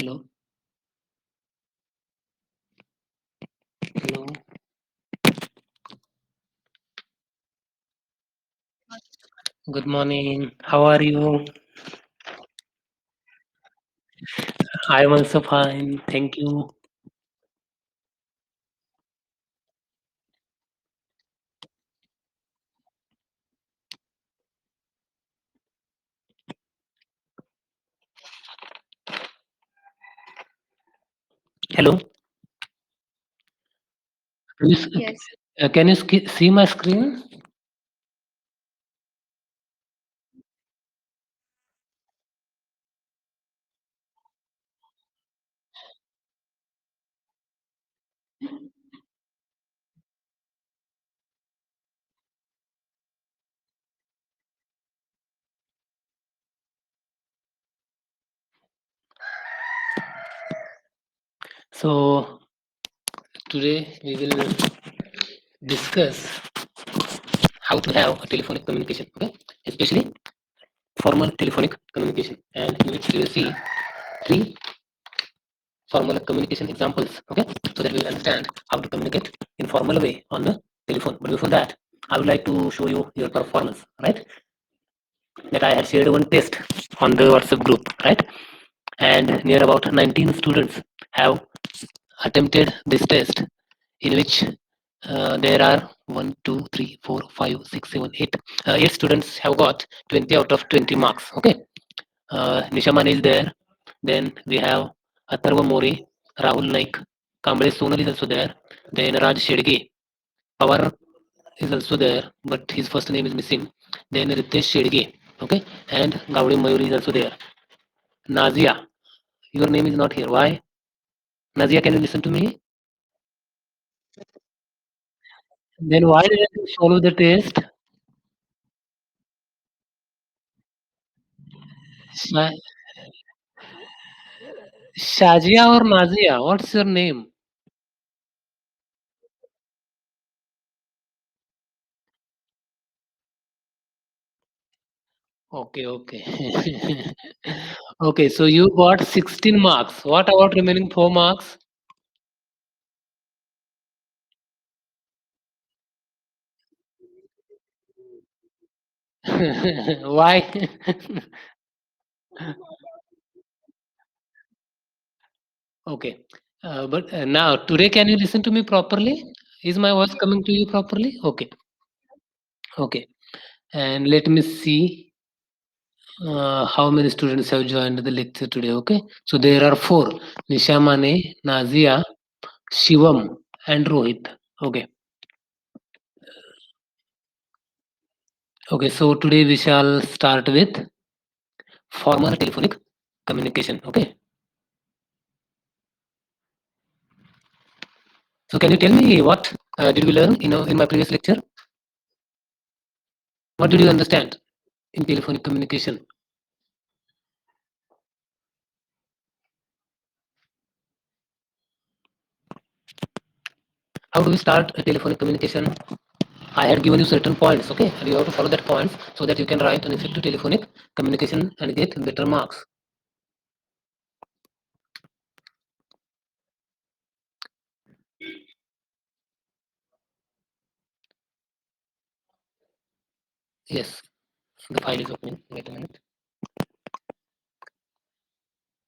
Hello. Hello. Good morning. How are you? I'm also fine. Thank you. Hello. Can you, Yes, can you see my screen? So today we will discuss how to have a telephonic communication. Okay, especially formal telephonic communication, and in which we will see three formal communication examples. Okay, so that we will understand how to communicate in formal way on the telephone. But before that, I would like to show you your performance. Right, that I had shared one test on the WhatsApp group, right? And near about 19 students have attempted this test, in which there are 1, 2, 3, 4, 5, 6, 7, 8. 8 students have got 20 out of 20 marks. Okay. Nishaman is there. Then we have Atharva Mori, Rahul Naik, Kamble Sonal is also there. Then Raj Shedge, Pawar is also there, but his first name is missing. Then Ritesh Shedge, okay, and Gaude Mayuri is also there. Nazia, your name is not here. Why? Nazia, can you listen to me? Then why didn't you follow the test? Sha- Shazia or Nazia? What's your name? Okay, okay. Okay, so you got 16 marks. What about remaining 4 marks? Why? Okay. But now, today, can you listen to me properly? Is my voice coming to you properly? Okay. Okay. And let me see how many students have joined the lecture today. Okay. So there are four: Nishamane, Nazia, Shivam, and Rohit. Okay. Okay. So today we shall start with formal telephonic communication. Okay. So can you tell me what did we learn in my previous lecture? What did you understand in telephonic communication? How do we start a telephonic communication? I had given you certain points, okay? And you have to follow that points so that you can write an effective telephonic communication and get better marks. Yes, the file is opening. Wait a minute.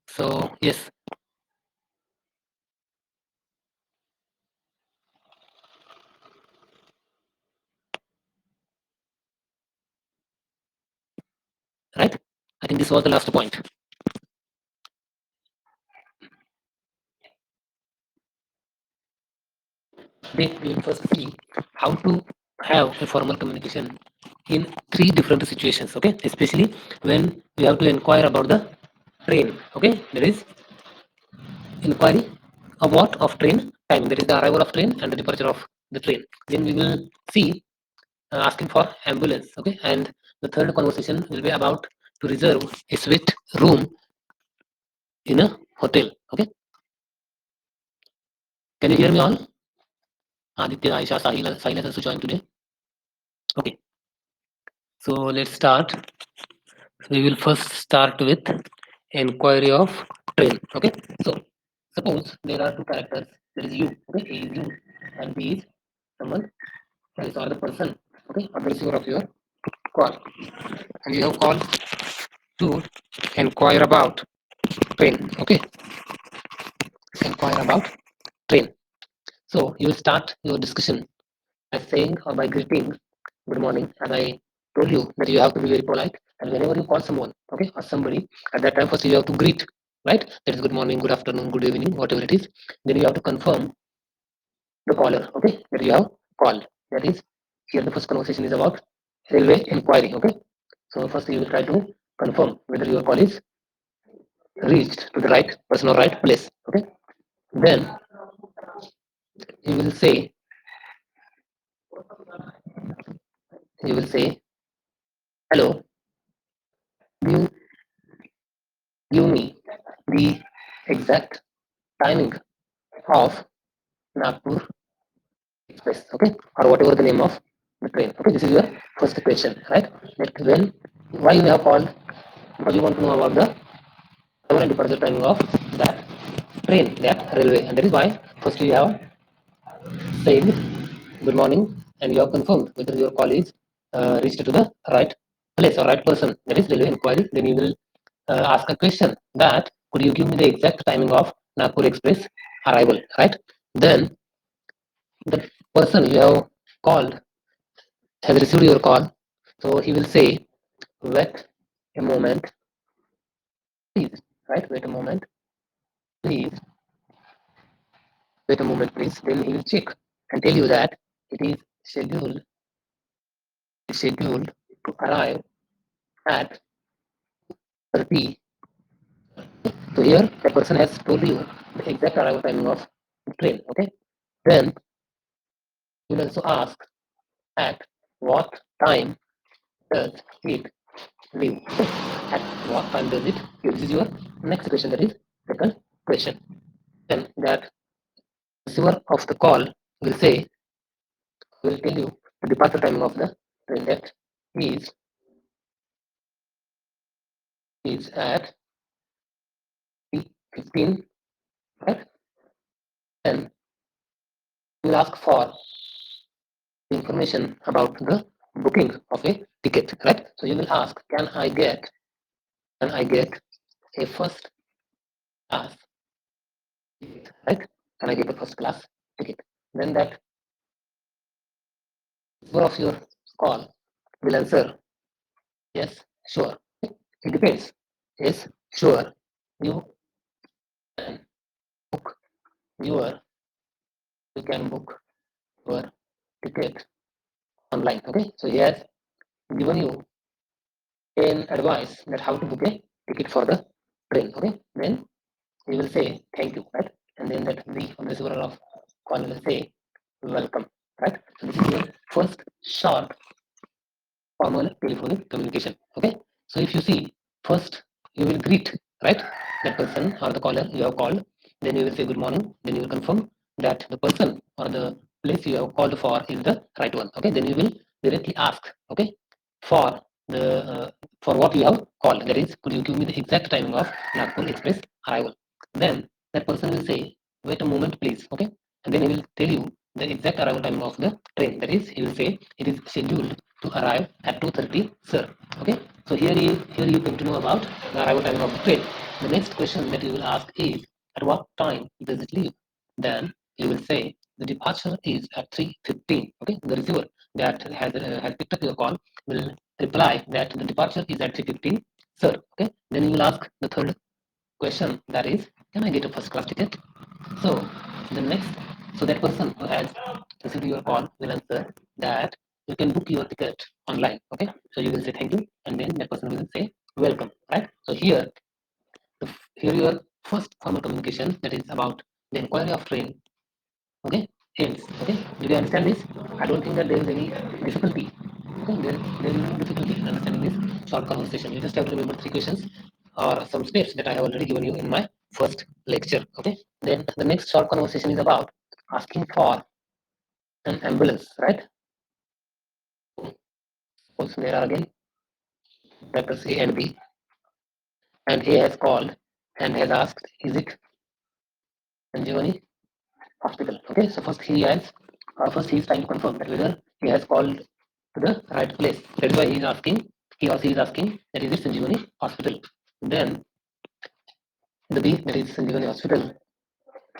So yes, right? I think this was the last point. Then we will first see how to have a formal communication in three different situations, okay? Especially when we have to inquire about the train, okay? There is inquiry of what? Of train time. That is the arrival of train and the departure of the train. Then we will see asking for ambulance. Okay, and the third conversation will be about to reserve a suite room in a hotel. Okay, can you hear me all? Aditya, Aisha, Sahil has also joined today. Okay, so let's start. We will first start with inquiry of train. Okay, so suppose there are two characters. There is you. Okay, A is you, and B is someone else or the person. Okay, or the receiver of your call, and you have called to inquire about train. Okay, inquire about train. So you will start your discussion by saying or by greeting, good morning. As I told you that you have to be very polite, and whenever you call someone, okay, or somebody, at that time first you have to greet, right? That is good morning, good afternoon, good evening, whatever it is. Then you have to confirm the caller, okay, that you have called. That is, here the first conversation is about railway inquiry, okay. So first you will try to confirm whether your call is reached to the right person or right place, okay. Then you will say, you will say, hello, do you give me the exact timing of Nagpur Express, okay, or whatever the name of the train. Okay, this is your first question, right? That when, why you have called? Because you want to know about the arrival and departure timing of that train, that railway, and that is why first you have said good morning, and you have confirmed whether your call is reached to the right place or right person. That is railway inquiry. Then you will ask a question that could you give me the exact timing of Nagpur Express arrival, right? Then the person you have called has received your call, so he will say, wait a moment, please, right? Wait a moment, please, wait a moment, please. Then he will check and tell you that it is scheduled, scheduled to arrive at 30. So here, the person has told you the exact arrival timing of the train, okay? Then you will also ask at what time does it leave? At what time does it leave? This is your next question, that is second question. Then that receiver of the call will say, will tell you the departure timing of the train, that is is at 15, right? Then you will ask for information about the booking of a ticket, right? So you will ask, can I get a first class ticket, right? Can I get a first class ticket? Then that receiver of your call will answer, yes, sure. It depends. Yes, sure. You can book your you can book your ticket online. Okay. So he has given you an advice that how to book a ticket for the train. Okay. Then he will say thank you, right? And then that the receiver of call will say welcome, right? So this is your first short formal telephonic communication. Okay. So if you see, first you will greet, right, that person or the caller you have called. Then you will say good morning. Then you will confirm that the person or the place you have called for is the right one. Okay. Then you will directly ask, okay, for the for what you have called. That is, could you give me the exact timing of Nagpur Express arrival? Then that person will say, wait a moment, please. Okay. And then he will tell you the exact arrival time of the train. That is, he will say it is scheduled to arrive at 2:30, sir. Okay. So here you come to know about the arrival time of the train. The next question that you will ask is, at what time does it leave? Then you will say the departure is at 3:15. Okay. The receiver that has picked up your call will reply that the departure is at 3:15, sir. Okay. Then you will ask the third question, that is, can I get a first class ticket? So the next, so that person who has received your call will answer that you can book your ticket online. Okay, so you will say thank you, and then that person will say welcome. Right. So here your first formal communication, that is about the inquiry of train. Okay, ends. Okay, do you understand this? I don't think that there is any difficulty. Okay, there is no difficulty in understanding this short conversation. You just have to remember three questions or some steps that I have already given you in my first lecture. Okay, then the next short conversation is about asking for an ambulance, right? Also, there are again letters A and B, and A has called and has asked, is it Sanjeevani Hospital? Okay, so first he is trying to confirm that whether he has called to the right place. That's why he is asking, he or she is asking that is it Sanjeevani Hospital. Then the B, that is Sanjeevani Hospital.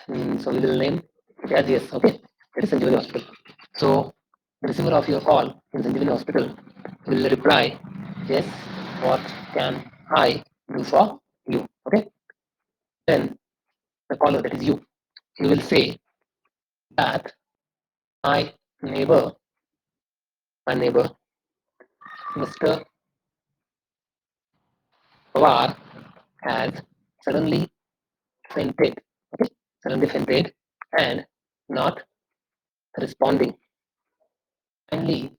So we will name it as yes, okay, that is Sanjeevani Hospital. So the receiver of your call in Sanjeevani Hospital will reply, yes, what can I do for you? Okay, then the caller, that is you will say that my neighbor, my neighbor, Mr. Pawar has suddenly fainted, okay, suddenly fainted and not responding. Kindly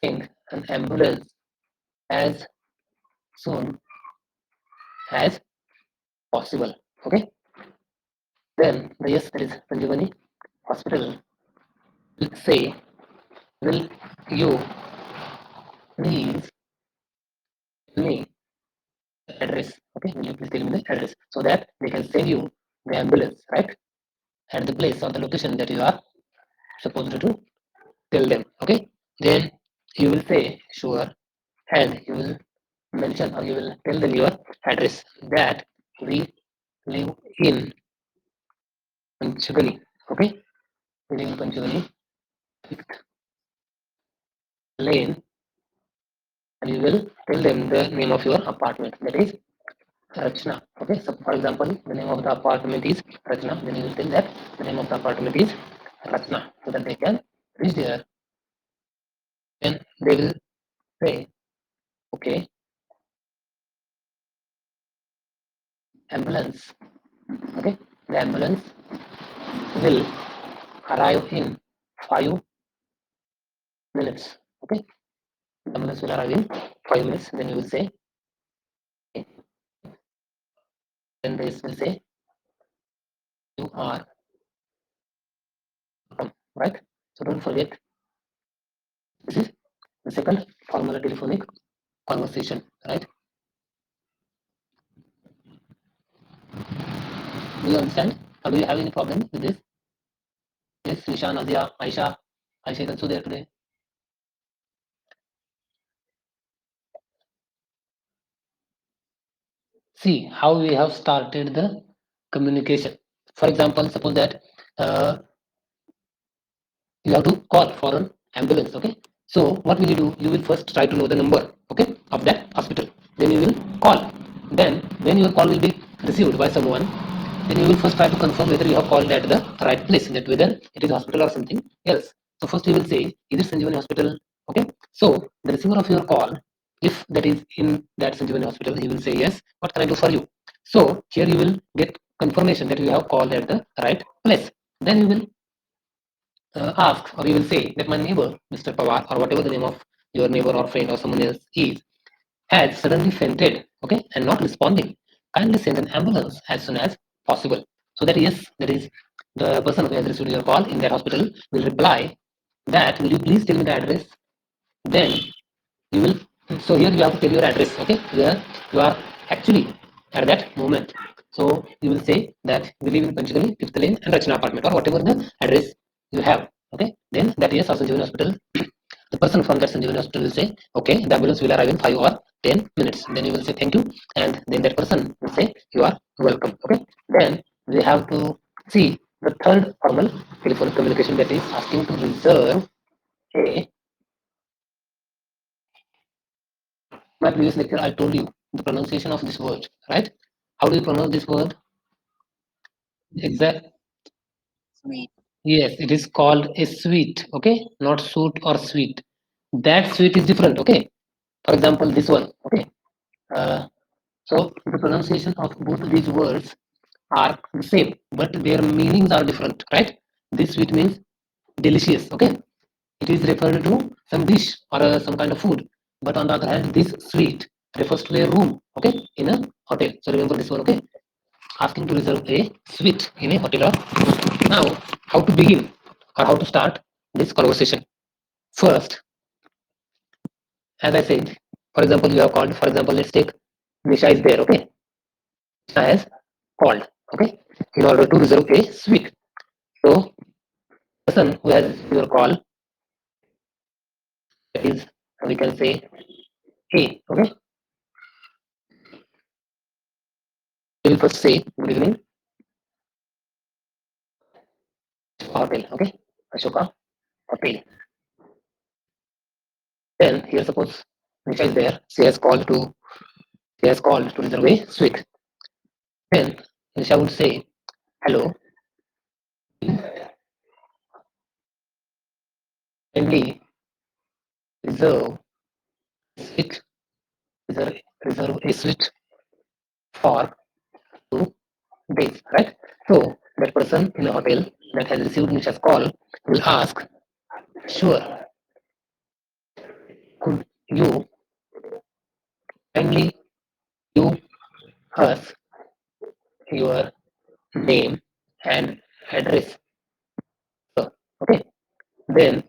send an ambulance as soon as possible. Okay. Then the yes, that is Sanjeevani Hospital will say, will you please tell me the address? Okay, will you please tell me the address so that they can send you the ambulance, right? At the place or the location that you are supposed to tell them. Okay. Then you will say sure, and you will mention or you will tell them your address that we live in Panchgali. Okay, we live in Panchgali, 5th lane, and you will tell them the name of your apartment, that is Rachna. Okay, so for example, the name of the apartment is Rachna, then you will tell that the name of the apartment is Rachna so that they can reach there. Then they will say, okay, ambulance. Okay, the ambulance will arrive in 5 minutes. Okay, the ambulance will arrive in 5 minutes. Then you will say, okay. Then this will say, you are welcome, right? So don't forget, this is the second formal telephonic conversation, right? Do you understand? Or do you have any problem with this? Yes, Isha, Nadia, Aisha. Aisha is also there today. See how we have started the communication. For example, suppose that you have to call for an ambulance. Okay, so what will you do? You will first try to know the number, okay, of that hospital. Then you will call. Then when your call will be received by someone, then you will first try to confirm whether you have called at the right place, that whether it is hospital or something else. So first you will say, is it Sanjeevani Hospital? Okay, so the receiver of your call, if that is in that Sanjeevani Hospital, he will say yes, what can I do for you? So here you will get confirmation that you have called at the right place. Then you will ask, or you will say that my neighbor, Mr. Pawar, or whatever the name of your neighbor or friend or someone else is, has suddenly fainted, okay, and not responding. Kindly send an ambulance as soon as possible. So that yes, that is the person who has received your call in that hospital will reply that, will you please tell me the address? Then you will, so here you have to tell your address, okay, where you are actually at that moment. So you will say that we live in Panchgali, 5th lane and Rachna apartment, or whatever the address you have. Okay, then that is Sanjeevani Hospital. The person from that Sanjeevani Hospital will say, okay, the ambulance will arrive in 5 or 10 minutes. Then you will say thank you, and then that person will say you are welcome. Okay, then we have to see the third formal telephonic communication, that is asking to reserve a, my previous lecture, I told you the pronunciation of this word, right? How do you pronounce this word? Exact. Yes, it is called a suite. Okay, not suit or sweet. That suite is different. Okay. For example, this one. Okay. Uh, so the pronunciation of both these words are the same, but their meanings are different, right? This sweet means delicious. Okay. It is referred to some dish or some kind of food. But on the other hand, this suite refers to a room. Okay, in a hotel. So remember this one. Okay, asking to reserve a suite in a hotel or room. Now, how to begin or how to start this conversation? First, as I said, for example, you have called. For example, let's take Nisha is there. Okay, has called, okay, in order to reserve a suite. So, person who has your call, that is, we can say A, okay. We will first say good evening, hotel, okay, Ashoka hotel. Then here suppose Nisha is there, she has called to reserve a suite. Then Nisha would say, hello, kindly reserve a suite, reserve a suite for 2 days, right? So that person in the hotel that has received Nisha's call will ask, sure, could you kindly give us your name and address? So, okay. Then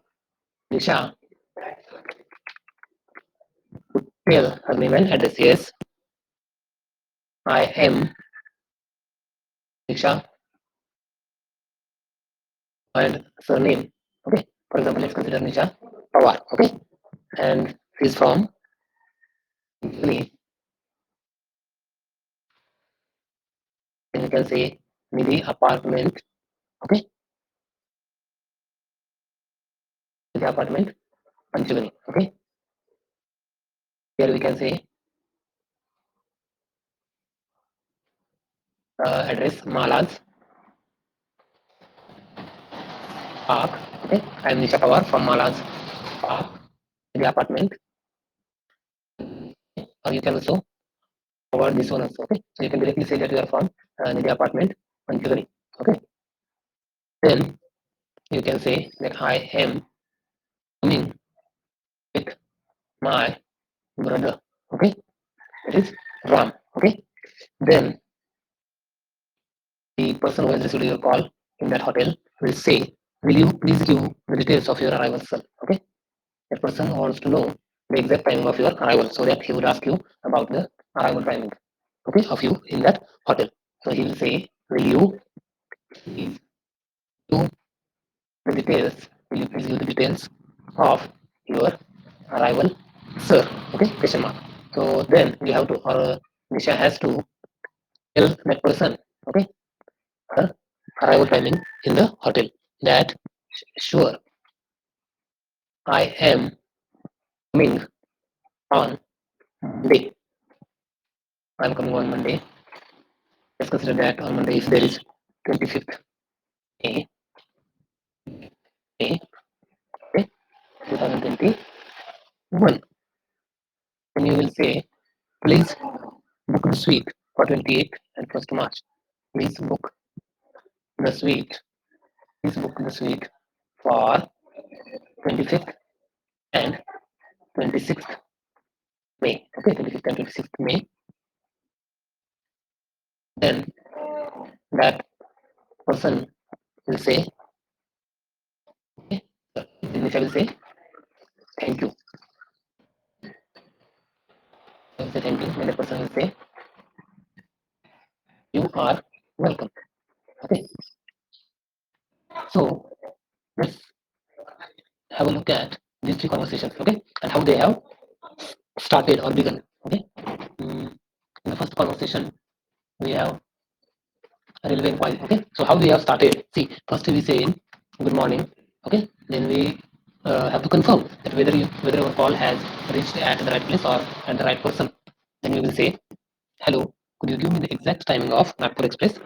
Nisha tell her name and address. Yes, I am Nisha and surname. Okay. For example, let's consider Nisha Pawar. Okay. And she's from Delhi. Then you can say Nidhi apartment. Okay. Nidhi apartment, Panchagani. Okay. Here we can say address Malaz Park. Okay. I am Nisha Pawar from Malaz Park, the apartment. Or you can also forward this one also. Okay. So you can directly say that you are from the apartment Panchagani. Okay. Then you can say that I am coming with my brother. Okay. That is Ram. Okay. Then the person who has received your call in that hotel will say, will you please give the details of your arrival, sir? Okay. That person wants to know the exact timing of your arrival so that he would ask you about the arrival timing, okay, of you in that hotel. So he will say, will you please do the details, will you please give the details of your arrival, sir? Okay, question mark. So then we have to, or Nisha has to tell that person, okay, her arrival timing in the hotel, that sure, I am coming on Monday. I'm coming on Monday. Let's consider that on Monday if there is 25th May, May, okay, 2021. Then you will say, please book the suite for 28th and 1st March. Please book the suite. Please book the suite for 25th and 26th May. Okay, 25th and 26th May. Then that person will say, okay, then I will say, thank you. I will say thank you. Then the person will say, you are welcome. Okay, so let's have a look at these three conversations, okay, and how they have started or begun. Okay, in the first conversation, we have a railway inquiry. Okay, so how we have started? See, first we say good morning. Okay, then we have to confirm that whether our call has reached at the right place or at the right person. Then we will say, hello, could you give me the exact timing of Nagpur Express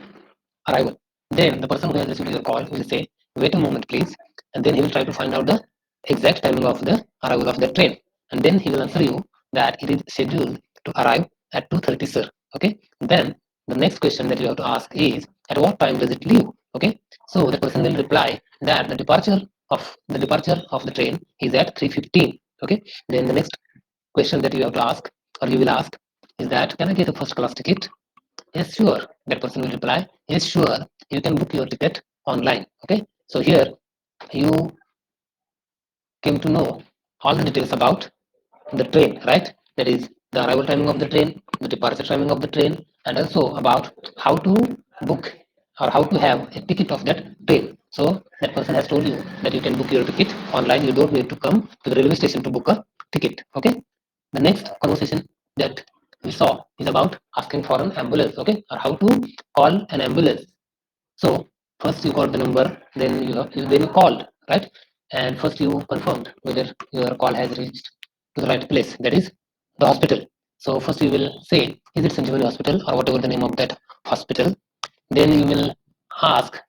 arrival? Then the person who has received your call will say, wait a moment, please, and then he will try to find out the exact timing of the arrival of the train, and then he will answer you that it is scheduled to arrive at 2:30, sir. Okay. Then the next question that you have to ask is, at what time does it leave? Okay. So the person will reply that the departure of the train is at 3:15. Okay. Then the next question that you have to ask or you will ask is that, can I get a first class ticket? Yes, sure. That person will reply, yes, sure. You can book your ticket online. Okay. So here you came to know all the details about the train, right? That is the arrival timing of the train, the departure timing of the train, and also about how to book or how to have a ticket of that train. So that person has told you that you can book your ticket online. You don't need to come to the railway station to book a ticket. Okay. The next conversation that we saw is about asking for an ambulance. Okay, or how to call an ambulance. So first you got the number, then you called, right? And first you confirmed whether your call has reached to the right place. That is the hospital. So first you will say, is it Sanjeevani Hospital or whatever the name of that hospital? Then you will ask,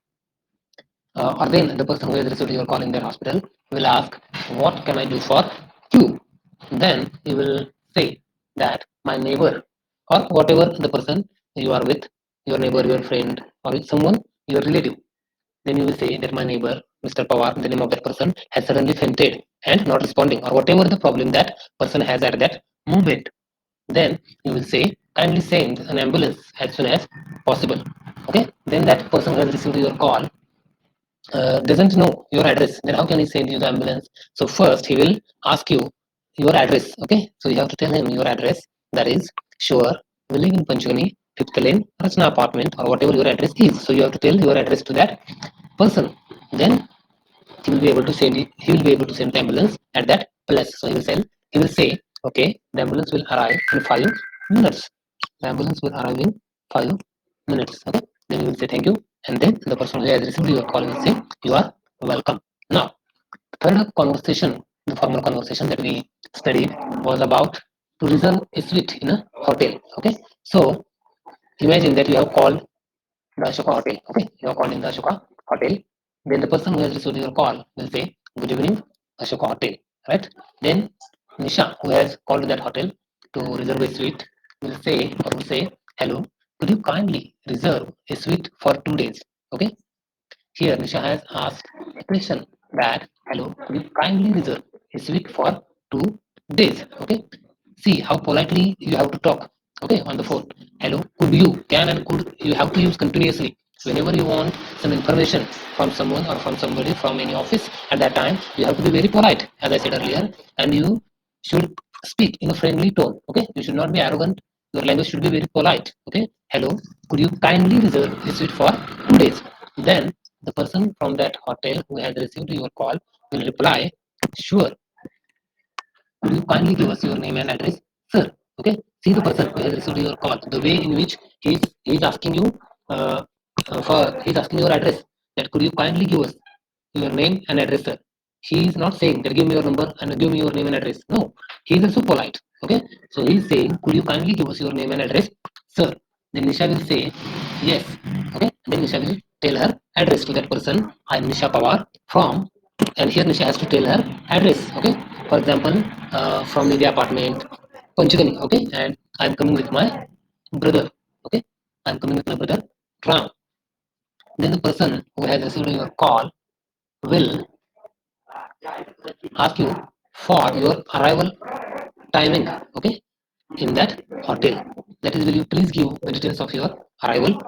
or then the person who has received your call in that hospital will ask, what can I do for you? Then you will say that my neighbor or whatever the person you are with, your neighbor, your friend, or with someone, your relative. Then you will say that my neighbor, Mr. Pawar, the name of that person, has suddenly fainted and not responding, or whatever the problem that person has at that moment. Then you will say, kindly send an ambulance as soon as possible. Okay. Then that person who has received your call doesn't know your address, then how can he send you the ambulance? So first he will ask you your address. Okay, so you have to tell him your address. That is, sure, we live in Panchgani, fifth lane, Rachna apartment, or whatever your address is. So you have to tell your address to that person. Then he will be able to send it, he will be able to send the ambulance at that place. So he will say, okay, the ambulance will arrive in 5 minutes. The ambulance will arrive in 5 minutes. Okay. Then you will say thank you. And then the person who has received your call will say, you are welcome. Now, third conversation, the formal conversation that we studied was about to reserve a suite in a hotel. Okay. So imagine that you have called the Ashoka Hotel. Okay, you are calling the Ashoka Hotel. Then the person who has received your call will say, good evening, Ashoka Hotel. Right? Then Nisha, who has called that hotel to reserve a suite, will say, hello, could you kindly reserve a suite for 2 days? Okay. Here Nisha has asked a question that, hello, could you kindly reserve a suite for 2 days? Okay. See how politely you have to talk. Okay, on the phone. Hello, could you, can and could you have to use continuously. Whenever you want some information from someone or from somebody from any office, at that time you have to be very polite, as I said earlier, and you should speak in a friendly tone. Okay, you should not be arrogant. Your language should be very polite. Okay, hello, could you kindly reserve a suite for 2 days? Then the person from that hotel who has received your call will reply, sure, could you kindly give us your name and address, sir? Okay. See the person who has received your call. The way in which he's asking you he's asking your address. That could you kindly give us your name and address, sir? He is not saying that give me your number and give me your name and address. No, he is also polite. Okay. So he is saying, could you kindly give us your name and address, sir? Then Nisha will say yes. Okay. Then Nisha will tell her address to that person. I am Nisha Pawar from, and here Nisha has to tell her address. Okay. For example, from the apartment, Panchgani. Okay, and I'm coming with my brother. Okay, I'm coming with my brother Ram. Then the person who has received your call will ask you for your arrival timing. Okay, in that hotel. That is, will you please give the details of your arrival,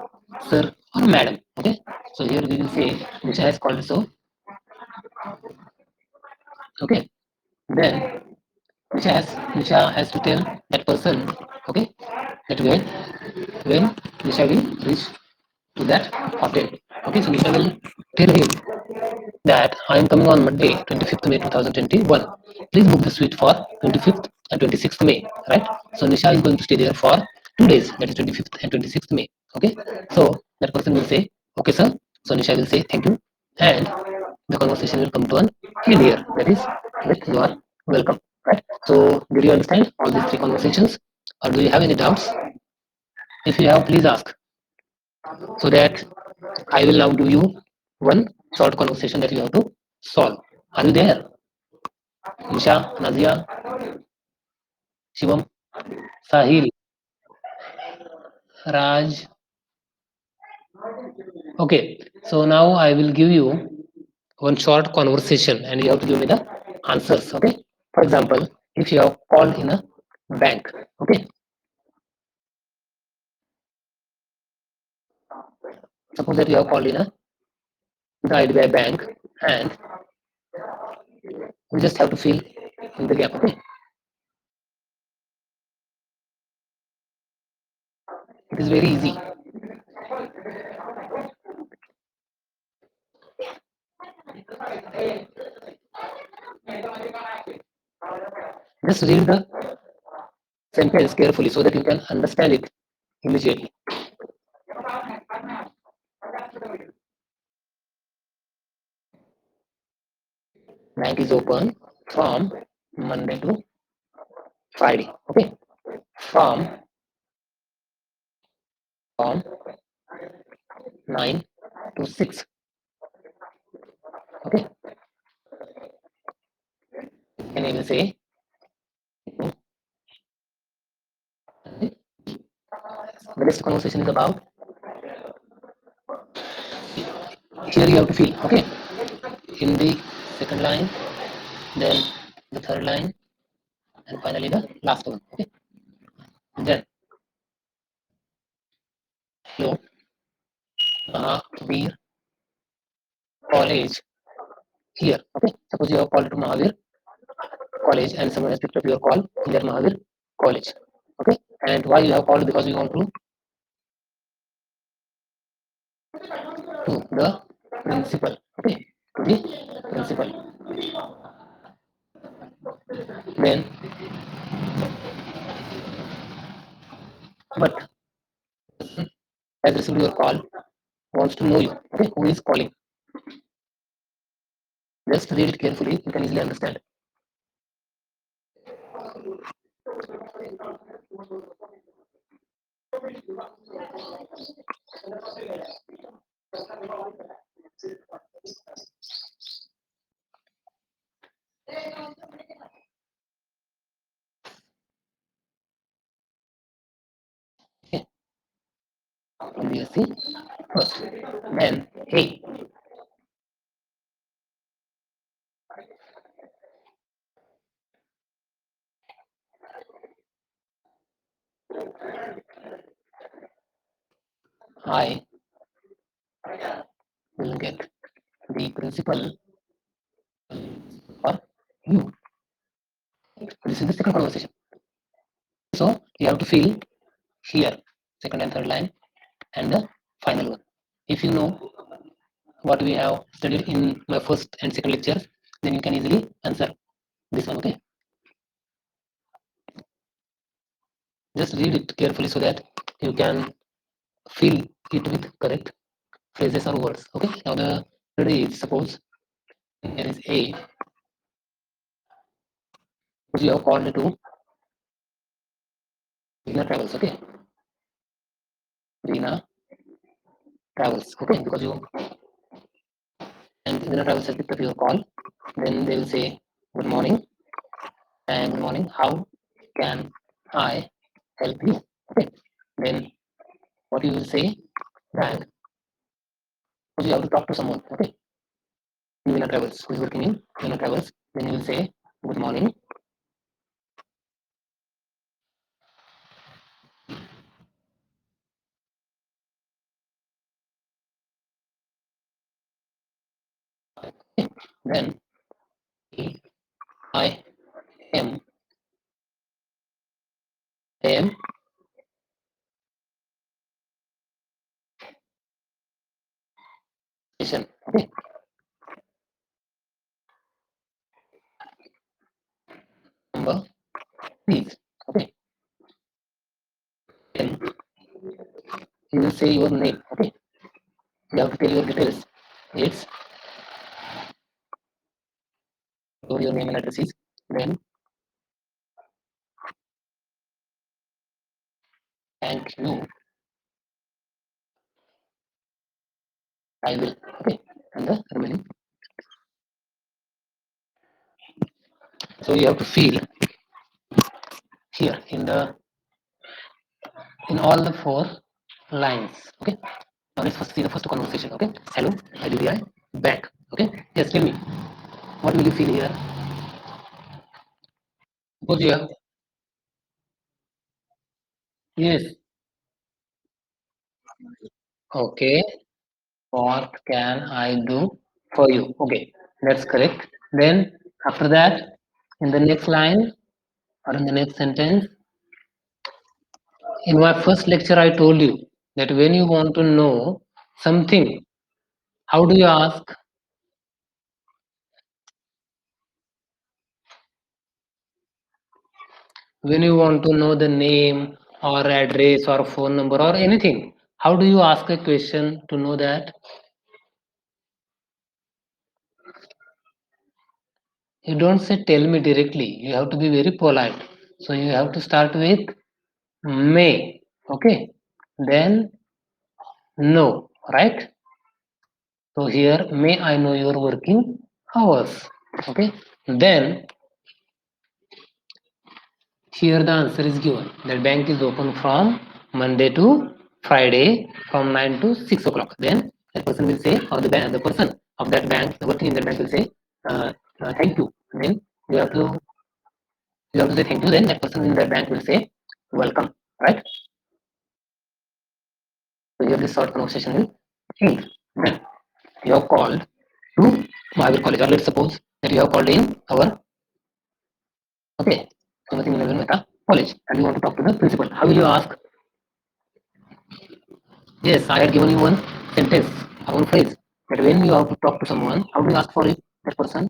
sir or madam? Okay, so here we will say Nisha has called. So okay, then Nisha has to tell that person. Okay, that when Nisha will reach to that hotel. Okay, so Nisha will tell him that I am coming on Monday, 25th May 2021. Please book the suite for 25th and 26th May. Right? So Nisha is going to stay there for 2 days, that is 25th and 26th May. Okay, so that person will say, okay, sir. So Nisha will say thank you, and the conversation will come to an end here. That is, with you are welcome. Right? So, did you understand all these three conversations, or do you have any doubts? If you have, please ask, so that I will now give you one short conversation that you have to solve. Are you there? Nisha, Nazia, Shivam, Sahil, Raj. Okay, so now I will give you one short conversation and you have to give me the answers. Okay, for example, if you have called in a bank, okay, suppose that you have called in a the IDBI bank and you just have to fill in the gap. Okay, It is very easy. Just read the sentence carefully so that you can understand it immediately. Bank is open from Monday to Friday. Okay. From 9 to 6. Okay. And I will say the next conversation is about here you have to fill. Okay. In the second line, then the third line, and finally the last one. Okay. Then hello, Mahavir College here. Okay. Suppose you have called to Mahavir College and someone has picked up your call here Mahavir College. Okay. And why you have called? Because you want to the principal. Okay. To the principal. Then, but has received your call wants to know you. Okay. Who is calling? Just read it carefully. You can easily understand. Okay. We see first. Then, hey, I will get the principal for you. This is the second conversation. So you have to fill here, second and third line, and the final one. If you know what we have studied in my first and second lectures, then you can easily answer this one. Okay. Just read it carefully so that you can fill it with correct phrases or words. Okay. Now the third is suppose there is a you have called to Rina Travels. Okay. Rina Travels. Okay. Because you and Rina Travels has picked up your call. Then they will say good morning and good morning. How can I help you? Okay. Then what you will say that you have to talk to someone. Okay. In Rina Travels, who is working in Rina Travels. Then you will say good morning. Then I am am station. Okay. Number please. Okay. Then you will say your name. Okay. You have to tell your details. It's your name and address is. Then thank you. I will. Okay. And the remaining. So you have to feel here in all the four lines. Okay. Now let's first see the first conversation. Okay. Hello, I will be back. Okay. Yes, tell me. What will you feel here? Suppose you have yes. Okay. What can I do for you? Okay, that's correct. Then after that, in the next line or in the next sentence, In my first lecture, I told you that when you want to know something, how do you ask? When you want to know the name or address or phone number or anything, how do you ask a question to know that? You don't say tell me directly. You have to be very polite. So you have to start with may. Okay. Then no. Right? So here may I know your working hours. Okay. Then here the answer is given. The bank is open from Monday to Friday from 9 to 6 o'clock. Then the person will say, or the person of that bank, working in that bank will say, thank you. Then you have to say thank you. Then that person in that bank will say, welcome. Right? So here this short conversation will end. Then you have called to our college, or let's suppose that you have called in our okay, something in Meta college, and you want to talk to the principal. How will you ask? Yes, I had given you one sentence, one phrase. That when you have to talk to someone, how do you ask for it? That person?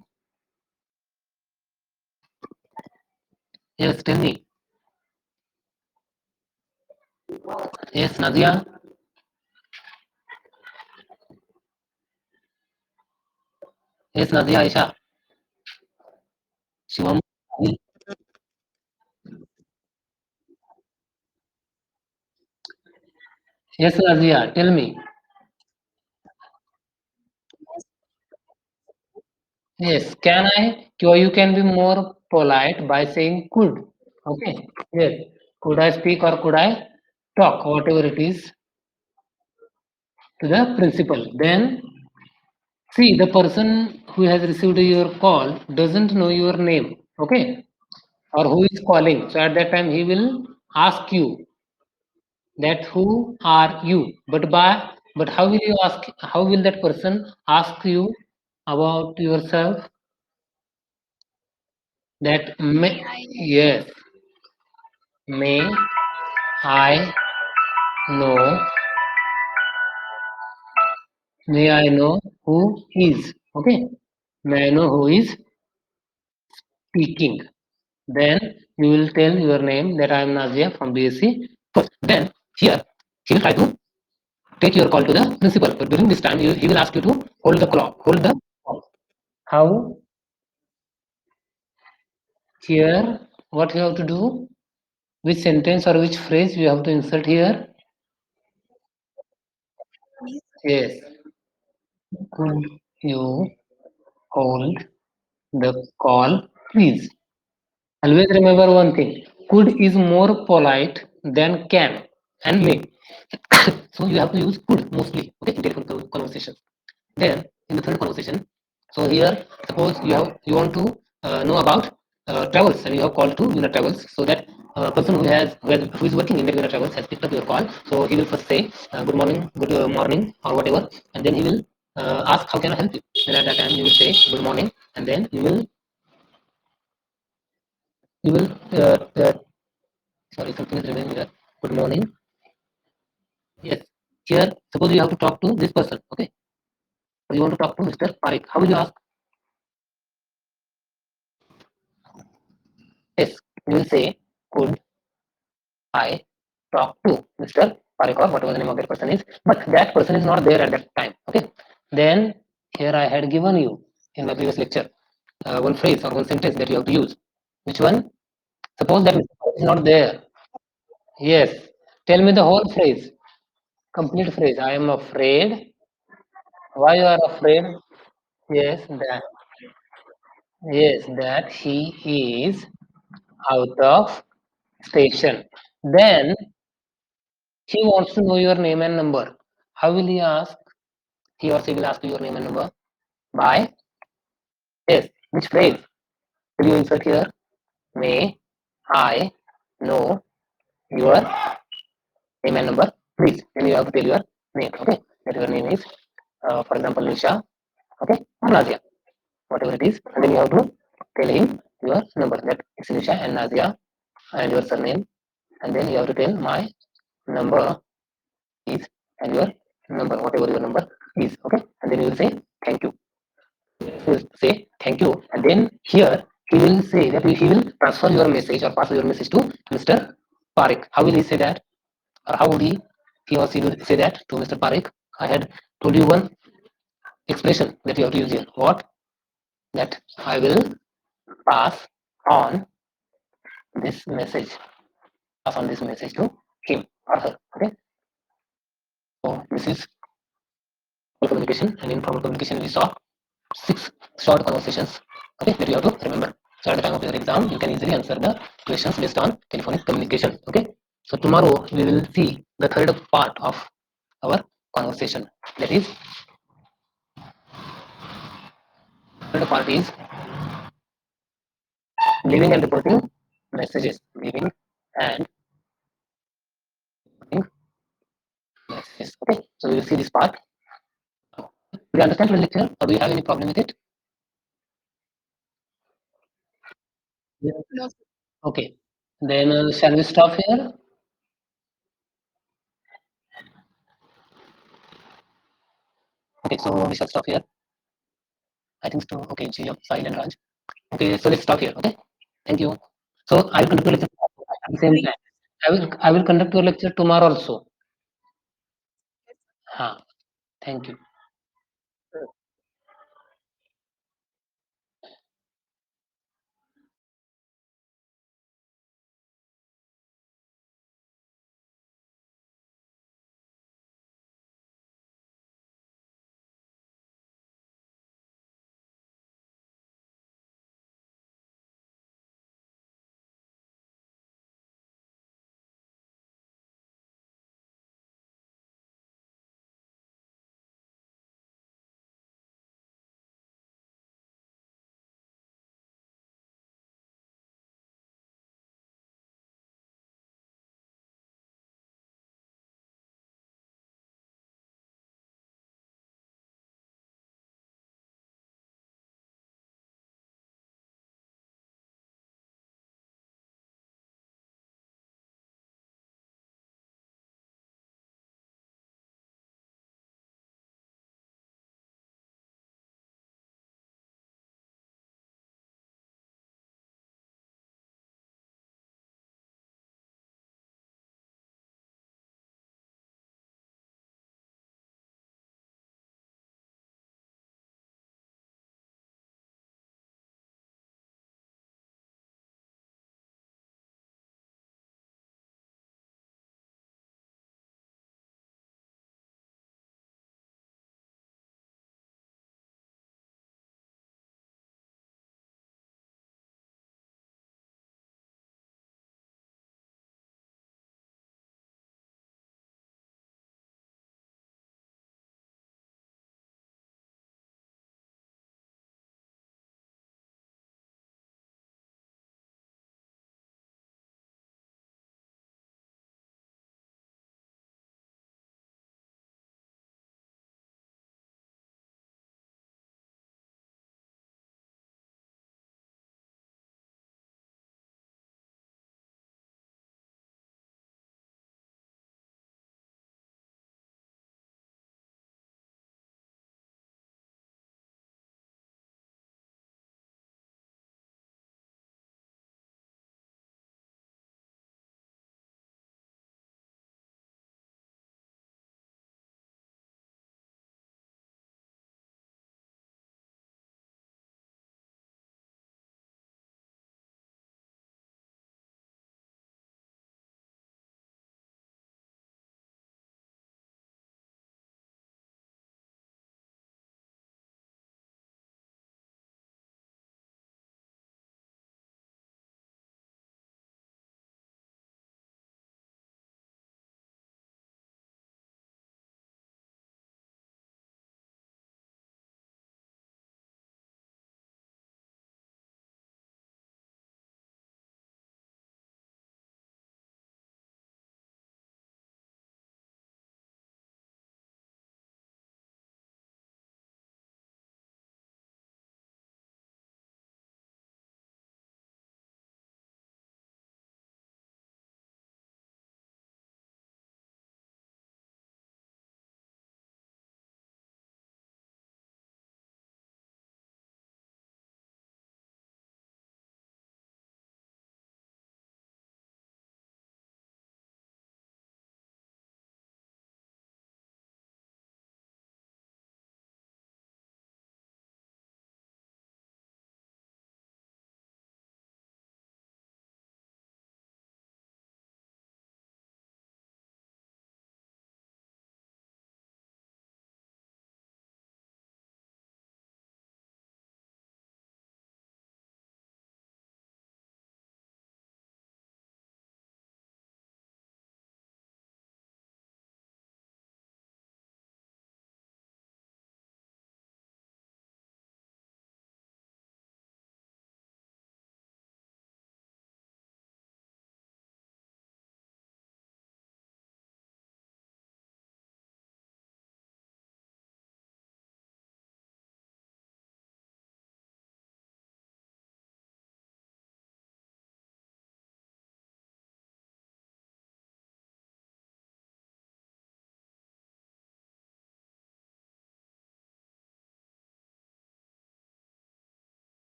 Yes, tell me. Yes, Nadia. Yes, Nadia, Aisha. Shivam. Yes, Nadia, tell me. Yes, can I? You can be more polite by saying could. Okay. Yes. Could I speak or could I talk? Whatever it is to the principal. Then see the person who has received your call doesn't know your name. Okay. Or who is calling. So at that time he will ask you that who are you. But how will you ask? How will that person ask you about yourself? That may yes, may I know may I know who is okay? May I know who is speaking? Then you will tell your name that I am Nazia from BSc. First, then here he will try to take your call to the principal. But during this time, he will ask you to hold the clock, hold the call. How here? What you have to do? Which sentence or which phrase you have to insert here? Yes. Could you hold the call, please? Always remember one thing. Could is more polite than can and may. So you have to use could mostly. Okay, in telephone conversation. Then in the third conversation, so here suppose you want to know about travels and you have called to Luna Travels, so that person who is working in the Luna Travels has picked up your call. So he will first say good morning, good morning or whatever, and then he will ask how can I help you. Then at that time you will say good morning, and then you will sorry, something is remaining here. Good morning. Yes. Here suppose you have to talk to this person. Okay. So you want to talk to Mr. Parik. How will you ask? Yes. You will say good I talk to Mr. Parekh or whatever the name of that person is, but that person is not there at that time. Okay. Then here I had given you in my previous lecture one phrase or one sentence that you have to use. Which one? Suppose that Mr. Parekh is not there. Yes. Tell me the whole phrase. Complete phrase. I am afraid. Why you are afraid? Yes, that he is out of station. Then he wants to know your name and number. How will he ask? He or she will ask you your name and number by yes. Which phrase will you insert here? May I know your name and number, please? Then you have to tell your name. Okay, that your name is, for example, Nisha. Okay, or Nazia, whatever it is, and then you have to tell him your number. That it's Nisha and Nazia and your surname, and then you have to tell my number is, and your number, whatever your number is, okay, and then you will say thank you. He will say thank you, and then here he will say that he will transfer your message or pass your message to Mr. Parekh. How will he say that, or how would he or she will say that to Mr. Parekh? I had told you one expression that you have to use here. What? That I will pass on this message, pass on this message to him or her. Okay. So this is communication, and in formal communication we saw 6 short conversations. Okay, that you have to remember. So at the time of your exam, you can easily answer the questions based on telephonic communication. Okay. So tomorrow we will see the third part of our conversation. That is, third part is leaving and reporting messages. Leaving and reporting messages. Okay. So we will see this part. Do you understand the lecture, or do you have any problem with it? Yeah. No, sir. Okay. Then shall we stop here? Okay, so we shall stop here. I think so. Okay, Jia, Sahil and Raj. Okay, so let's stop here. Okay, thank you. So I will conduct your lecture at the same Thank time. I will conduct your lecture tomorrow also. Ha, thank you.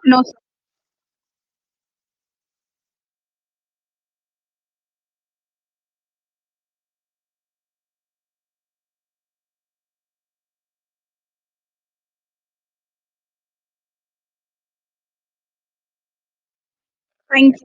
No, thank